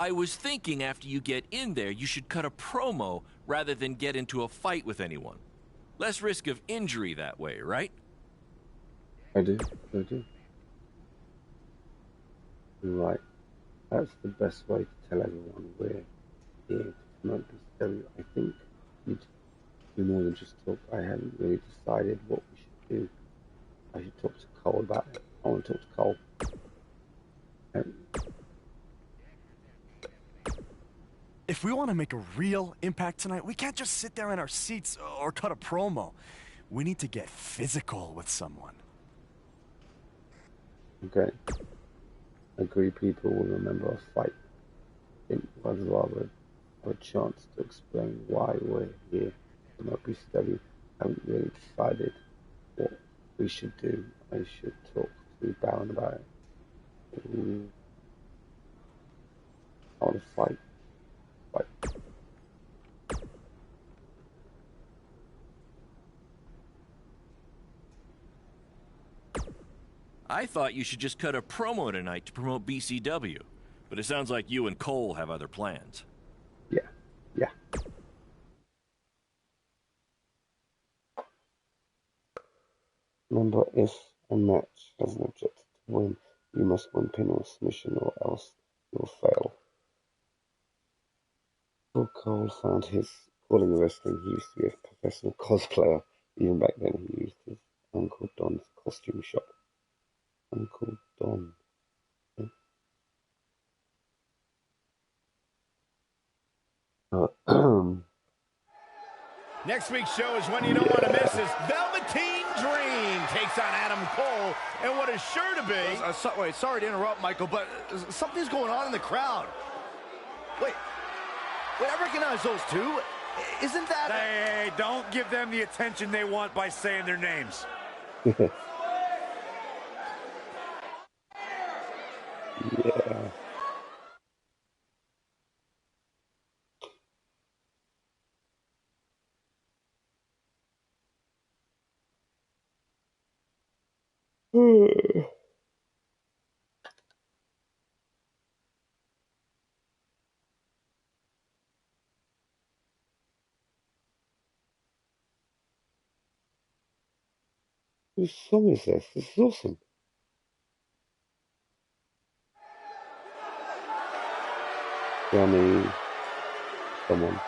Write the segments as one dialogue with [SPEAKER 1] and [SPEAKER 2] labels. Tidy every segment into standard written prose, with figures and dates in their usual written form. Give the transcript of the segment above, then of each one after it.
[SPEAKER 1] I was thinking after you get in there, you should cut a promo rather than get into a fight with anyone. Less risk of injury that way, right?
[SPEAKER 2] I do. Right. That's the best way to tell everyone we're here to promote BCW. I think you'd do more than just talk. I haven't really decided what we should do. I should talk to Cole about it. I want to talk to Cole.
[SPEAKER 3] If we want to make a real impact tonight, we can't just sit there in our seats or cut a promo. We need to get physical with someone.
[SPEAKER 2] Okay. Agree people will remember our fight. I think I'd rather have a chance to explain why we're here to promote BCW. I haven't really decided what we should do. I should talk to Baron about it. I want to fight.
[SPEAKER 1] I thought you should just cut a promo tonight to promote BCW. But it sounds like you and Cole have other plans.
[SPEAKER 2] Yeah. Remember, if a match has an objective to win, you must win pin or submission or else you'll fail. Before Cole found his calling in wrestling, he used to be a professional cosplayer. Even back then, he used his Uncle Don's costume shop. Uncle Don.
[SPEAKER 4] Next week's show is one you don't want to miss. Is Velveteen Dream takes on Adam Cole, and what is sure to be...
[SPEAKER 5] wait, sorry to interrupt, Michael, but something's going on in the crowd. Wait, I recognize those two. Isn't that...
[SPEAKER 6] Hey, don't give them the attention they want by saying their names.
[SPEAKER 2] Yeah. Whose song is this? This is awesome. Johnny, someone.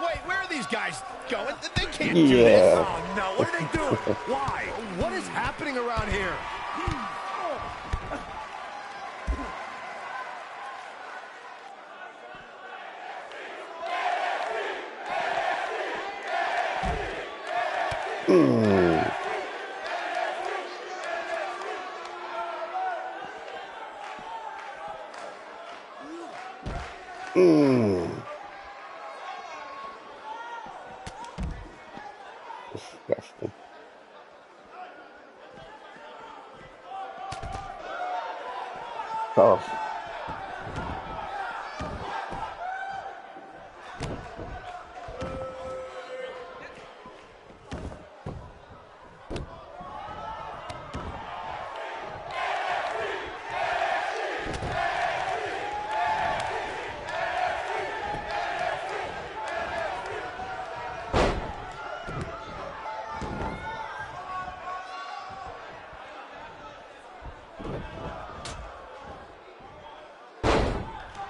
[SPEAKER 4] Wait, where are these guys going? They can't do this.
[SPEAKER 6] Oh, no, what are they doing? Why?
[SPEAKER 4] What is happening around here?
[SPEAKER 2] Disgusting. Oh.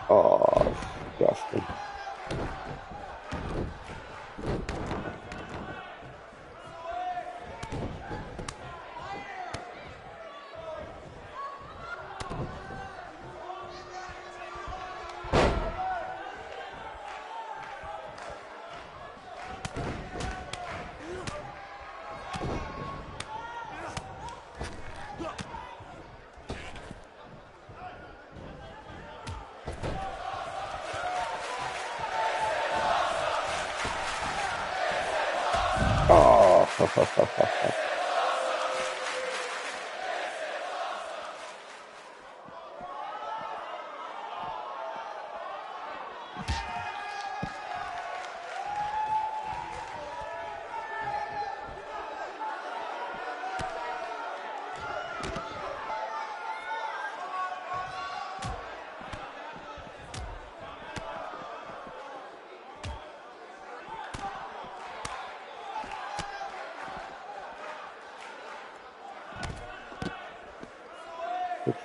[SPEAKER 2] Oh, disgusting. Oh.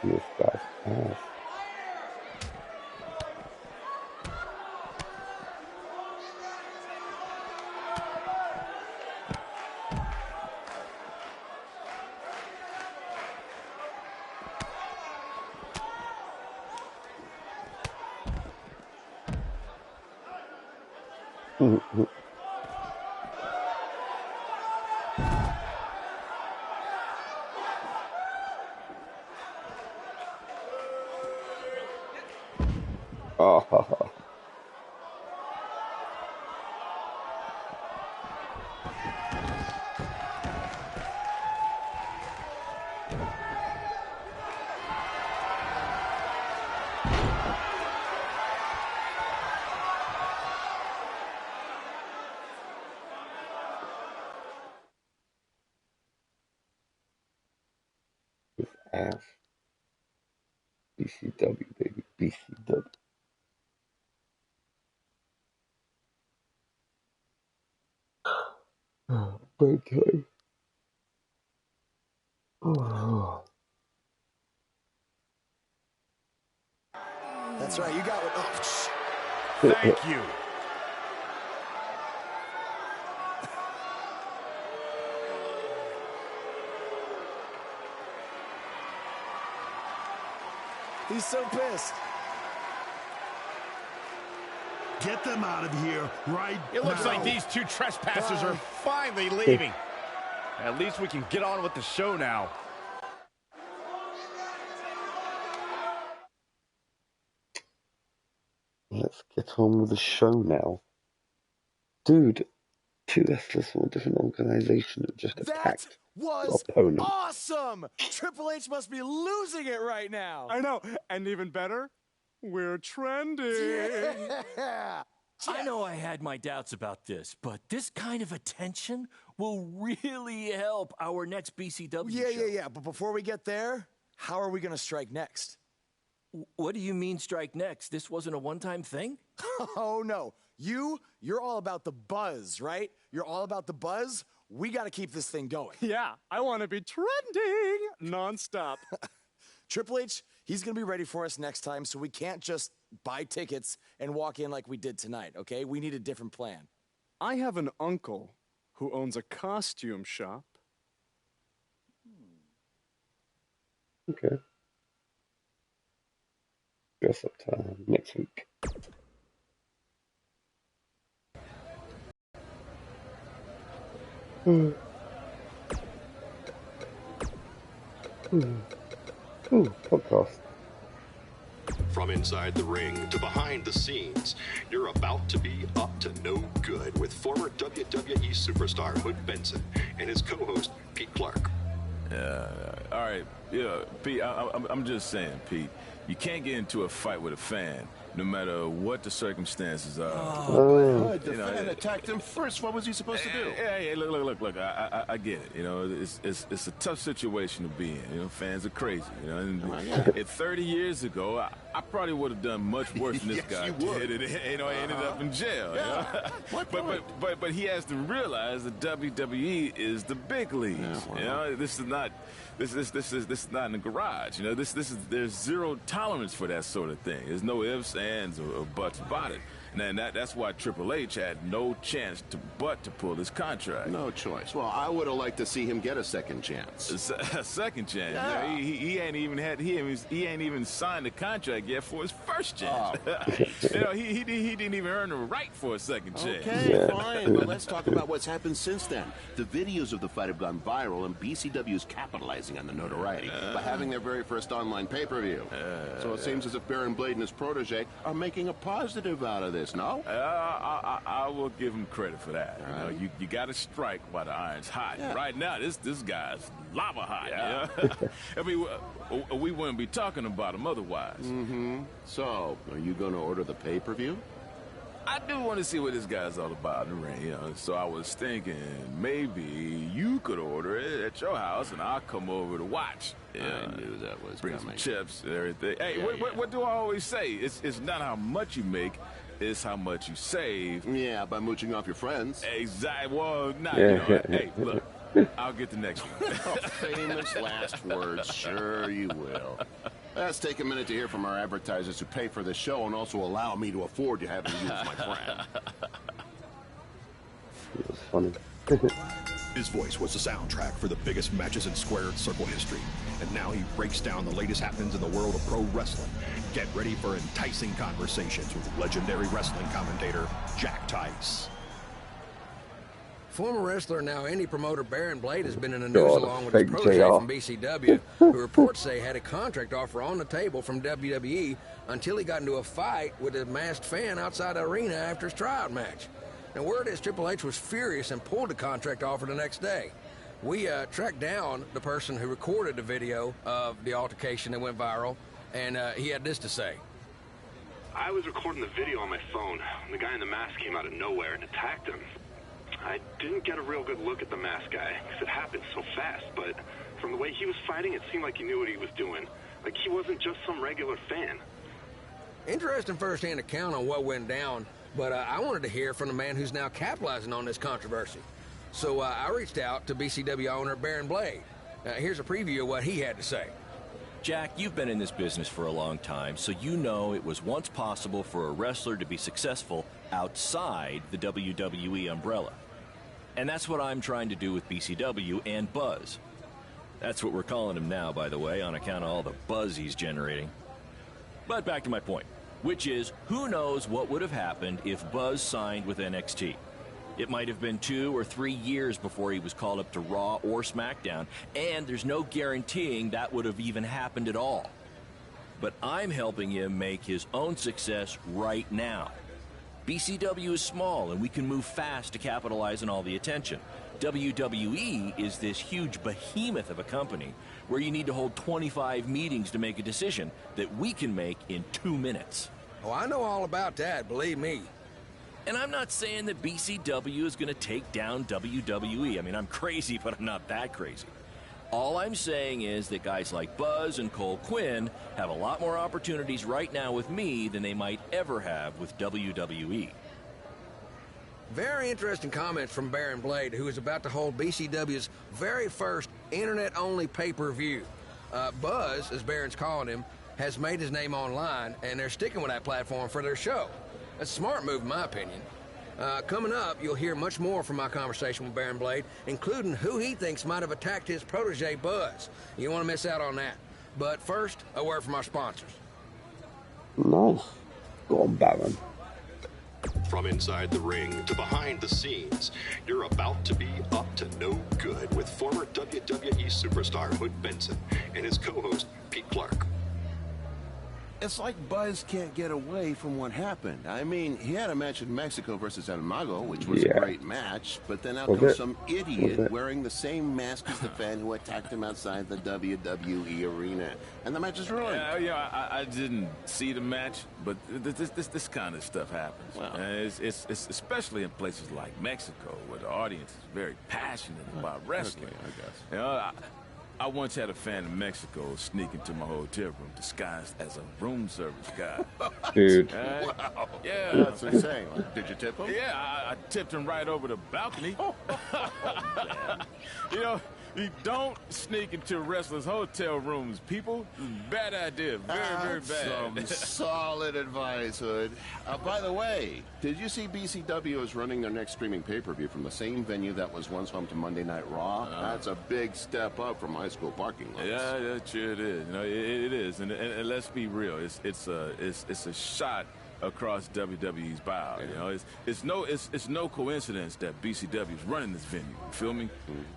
[SPEAKER 2] This guy's ass. Oh, his ass. BCW, baby, BCW. Break time. Oh.
[SPEAKER 3] That's right, you got it. Oh,
[SPEAKER 6] Thank you.
[SPEAKER 3] he's so pissed.
[SPEAKER 7] Get them out of here right
[SPEAKER 4] It looks
[SPEAKER 7] now.
[SPEAKER 4] like these two trespassers are finally leaving. At least we can get on with the show now.
[SPEAKER 2] Let's get on with the show now. Dude, two wrestlers from a different organization have just
[SPEAKER 3] That
[SPEAKER 2] attacked
[SPEAKER 3] was
[SPEAKER 2] your opponent.
[SPEAKER 3] awesome! Triple H must be losing it right now.
[SPEAKER 8] I know, and even better, we're trending.
[SPEAKER 3] Yeah.
[SPEAKER 1] I know I had my doubts about this, but this kind of attention will really help our next BCW show.
[SPEAKER 3] Yeah. But before we get there, how are we going to strike next?
[SPEAKER 1] What do you mean strike next? This wasn't a one-time thing?
[SPEAKER 3] Oh, no. You're all about the buzz, right? You're all about the buzz. We got to keep this thing going.
[SPEAKER 8] Yeah, I want to be trending nonstop.
[SPEAKER 3] Triple H, he's going to be ready for us next time, so we can't just buy tickets and walk in like we did tonight, okay? We need a different plan.
[SPEAKER 8] I have an uncle who owns a costume shop.
[SPEAKER 2] Okay. Dress up time next week. Podcast.
[SPEAKER 9] From inside the ring to behind the scenes, you're about to be up to no good with former WWE superstar Hood Benson and his co-host Pete Clark.
[SPEAKER 10] All right, yeah, Pete, I'm just saying, Pete, you can't get into a fight with a fan, no matter what the circumstances are.
[SPEAKER 7] The fan attacked him first. What was he supposed to do?
[SPEAKER 10] Hey, look, I get it. You know, it's a tough situation to be in. You know, fans are crazy. You know, and 30 years ago, I probably would have done much worse than this
[SPEAKER 7] Yes,
[SPEAKER 10] guy
[SPEAKER 7] you would.
[SPEAKER 10] did. You know, I ended up in jail.
[SPEAKER 7] Yeah.
[SPEAKER 10] You know? but he has to realize that WWE is the big leagues. You know, this is not in the garage. You know, there's zero tolerance for that sort of thing. There's no ifs, ands, or buts about it. And that's why Triple H had no chance to pull this contract.
[SPEAKER 7] No choice. Well, I would have liked to see him get a second chance.
[SPEAKER 10] A second chance.
[SPEAKER 7] Yeah.
[SPEAKER 10] You know, he ain't even signed the contract yet for his first chance. You know, he didn't even earn the right for a second chance.
[SPEAKER 7] Okay, fine, but let's talk about what's happened since then. The videos of the fight have gone viral, and BCW is capitalizing on the notoriety by having their very first online pay-per-view. So it seems as if Baron Blade and his protege are making a positive out of this, no?
[SPEAKER 10] I will give him credit for that. You know, you got to strike while the iron's hot.
[SPEAKER 7] Yeah.
[SPEAKER 10] Right now, this guy's lava hot.
[SPEAKER 7] Yeah.
[SPEAKER 10] You know? I mean, we wouldn't be talking about him otherwise.
[SPEAKER 7] Mm-hmm. So, are you going to order the pay-per-view?
[SPEAKER 10] I do want to see what this guy's all about in the ring, you know. So I was thinking maybe you could order it at your house, and I'll come over to watch.
[SPEAKER 7] I knew that was
[SPEAKER 10] Bring
[SPEAKER 7] coming.
[SPEAKER 10] some chips and everything. Hey,
[SPEAKER 7] Yeah,
[SPEAKER 10] what do I always say? It's not how much you make, it's how much you save.
[SPEAKER 7] Yeah, by mooching off your friends.
[SPEAKER 10] Exactly. Well, not, you know. Hey, look, I'll get the next one.
[SPEAKER 7] Famous last words. Sure you will. Let's take a minute to hear from our advertisers who pay for the show and also allow me to afford to have them use my brand.
[SPEAKER 2] It was funny.
[SPEAKER 9] His voice was the soundtrack for the biggest matches in Squared Circle history. And now he breaks down the latest happenings in the world of pro wrestling. Get ready for enticing conversations with legendary wrestling commentator Jack Tice.
[SPEAKER 11] Former wrestler, now indie promoter Baron Blade has been in the news along with his
[SPEAKER 2] fake
[SPEAKER 11] protege
[SPEAKER 2] JR.
[SPEAKER 11] from BCW, who reports say had a contract offer on the table from WWE until he got into a fight with a masked fan outside the arena after his tryout match. Now, word is Triple H was furious and pulled the contract offer the next day. We tracked down the person who recorded the video of the altercation that went viral, and he had this to say.
[SPEAKER 12] I was recording the video on my phone. The guy in the mask came out of nowhere and attacked him. I didn't get a real good look at the masked guy, because it happened so fast, but from the way he was fighting, it seemed like he knew what he was doing. Like he wasn't just some regular fan.
[SPEAKER 11] Interesting first-hand account on what went down, but I wanted to hear from the man who's now capitalizing on this controversy. So I reached out to BCW owner Baron Blade. Here's a preview of what he had to say.
[SPEAKER 1] Jack, you've been in this business for a long time, so you know it was once possible for a wrestler to be successful outside the WWE umbrella. And that's what I'm trying to do with BCW and Buzz. That's what we're calling him now, by the way, on account of all the buzz he's generating. But back to my point, which is, who knows what would have happened if Buzz signed with NXT? It might have been 2 or 3 years before he was called up to Raw or SmackDown, and there's no guaranteeing that would have even happened at all. But I'm helping him make his own success right now. BCW is small, and we can move fast to capitalize on all the attention. WWE is this huge behemoth of a company where you need to hold 25 meetings to make a decision that we can make in 2 minutes.
[SPEAKER 11] Oh, I know all about that, believe me.
[SPEAKER 1] And I'm not saying that BCW is going to take down WWE. I mean, I'm crazy, but I'm not that crazy. All I'm saying is that guys like Buzz and Cole Quinn have a lot more opportunities right now with me than they might ever have with WWE.
[SPEAKER 11] Very interesting comments from Baron Blade, who is about to hold BCW's very first internet-only pay-per-view. Buzz, as Baron's calling him, has made his name online, and they're sticking with that platform for their show. That's a smart move, in my opinion. Coming up, you'll hear much more from my conversation with Baron Blade, including who he thinks might have attacked his protege, Buzz. You don't want to miss out on that. But first, a word from our sponsors.
[SPEAKER 2] Nice. Go on, Baron.
[SPEAKER 9] From inside the ring to behind the scenes, you're about to be up to no good with former WWE superstar Hood Benson and his co-host Pete Clark.
[SPEAKER 7] It's like Buzz can't get away from what happened. I mean, he had a match in Mexico versus El Mago, which was a great match, but then out comes some idiot wearing the same mask as the fan who attacked him outside the WWE arena. And the match is ruined.
[SPEAKER 10] I didn't see the match, but this kind of stuff happens. Wow. It's especially in places like Mexico, where the audience is very passionate about wrestling.
[SPEAKER 7] Okay, I guess.
[SPEAKER 10] You know, I once had a fan in Mexico sneak into my hotel room disguised as a room service guy.
[SPEAKER 2] Dude.
[SPEAKER 7] Wow.
[SPEAKER 10] Yeah.
[SPEAKER 7] That's insane. Did you tip him?
[SPEAKER 10] Yeah, I tipped him right over the balcony. You know, you don't sneak into wrestlers' hotel rooms, people. Bad idea. Very, very bad.
[SPEAKER 7] Some solid advice, Hood. By the way, did you see BCW is running their next streaming pay-per-view from the same venue that was once home to Monday Night Raw? That's a big step up from high school parking lots.
[SPEAKER 10] Yeah, sure it is. You know, it is, and let's be real. It's a shot across WWE's bow. You know, it's no coincidence that BCW is running this venue. You feel me?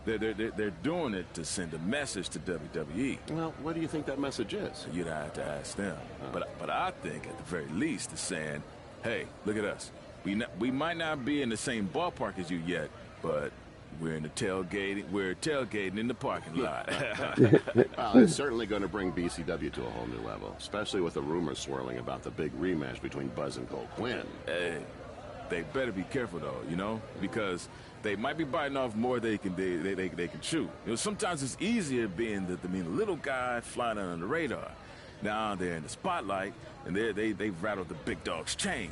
[SPEAKER 10] They're doing it to send a message to WWE.
[SPEAKER 7] Well, what do you think that message is?
[SPEAKER 10] You'd have to ask them. But I think at the very least it's saying, hey, look at us. We might not be in the same ballpark as you yet, but we're tailgating in the parking lot.
[SPEAKER 7] Well, it's certainly going to bring BCW to a whole new level, especially with the rumors swirling about the big rematch between Buzz and Cole Quinn.
[SPEAKER 10] Hey, they better be careful though, you know, because they might be biting off more they can chew. You know, sometimes it's easier being the little guy flying under the radar. Now they're in the spotlight, and they've rattled the big dog's chain.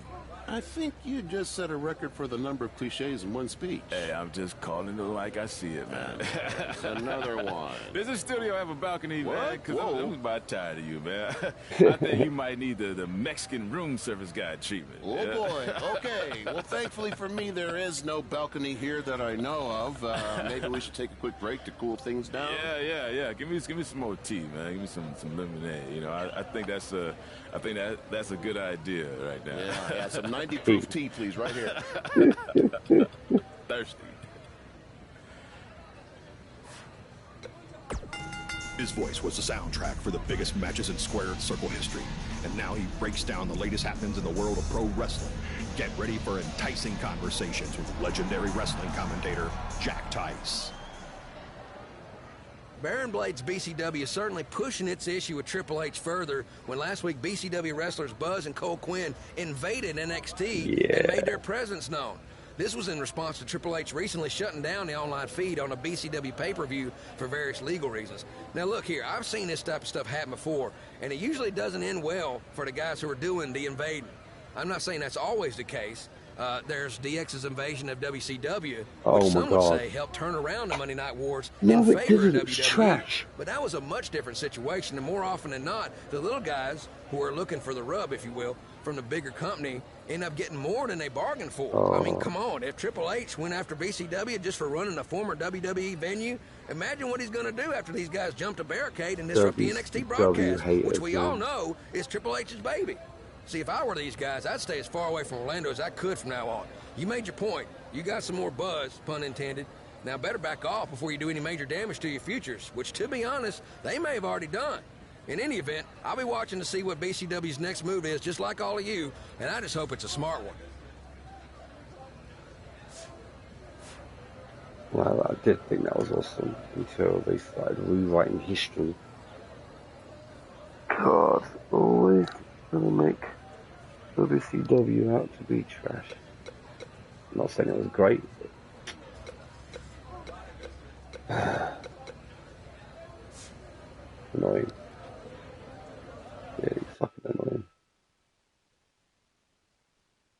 [SPEAKER 7] I think you just set a record for the number of cliches in one speech.
[SPEAKER 10] Hey, I'm just calling it like I see it, man.
[SPEAKER 7] There's another one.
[SPEAKER 10] Does the studio have a balcony,
[SPEAKER 7] What?
[SPEAKER 10] man? Because
[SPEAKER 7] Whoa.
[SPEAKER 10] I'm about tired of you, man. I think you might need the Mexican room service guy treatment.
[SPEAKER 7] Oh,
[SPEAKER 10] yeah?
[SPEAKER 7] boy. Okay. Well, thankfully for me, there is no balcony here that I know of. Maybe we should take a quick break to cool things down.
[SPEAKER 10] Yeah. Give me some more tea, man. Give me some lemonade. You know, I think that's a good idea right now.
[SPEAKER 7] Yeah, some 90 proof tea, please, right here.
[SPEAKER 10] Thirsty.
[SPEAKER 9] His voice was the soundtrack for the biggest matches in Squared Circle history. And now he breaks down the latest happenings in the world of pro wrestling. Get ready for enticing conversations with legendary wrestling commentator Jack Tice.
[SPEAKER 11] Baron Blade's BCW is certainly pushing its issue with Triple H further when last week BCW wrestlers Buzz and Cole Quinn invaded NXT and made their presence known. This was in response to Triple H recently shutting down the online feed on a BCW pay-per-view for various legal reasons. Now look here, I've seen this type of stuff happen before, and it usually doesn't end well for the guys who are doing the invading. I'm not saying that's always the case. There's DX's invasion of WCW, which some would say helped turn around the Monday Night Wars in favor of WWE.
[SPEAKER 2] Trash.
[SPEAKER 11] But that was a much different situation, and more often than not, the little guys who are looking for the rub, if you will, from the bigger company end up getting more than they bargained for. I mean, come on, if Triple H went after BCW just for running a former WWE venue, imagine what he's going to do after these guys jump a barricade and disrupt the NXT broadcast, which we all know is Triple H's baby. See, if I were these guys, I'd stay as far away from Orlando as I could from now on. You made your point. You got some more buzz, pun intended. Now better back off before you do any major damage to your futures, which, to be honest, they may have already done. In any event, I'll be watching to see what BCW's next move is, just like all of you, and I just hope it's a smart one.
[SPEAKER 2] Well, I did think that was awesome until they started rewriting history. God, always gonna make WCW out to be trash. I'm not saying it was great, but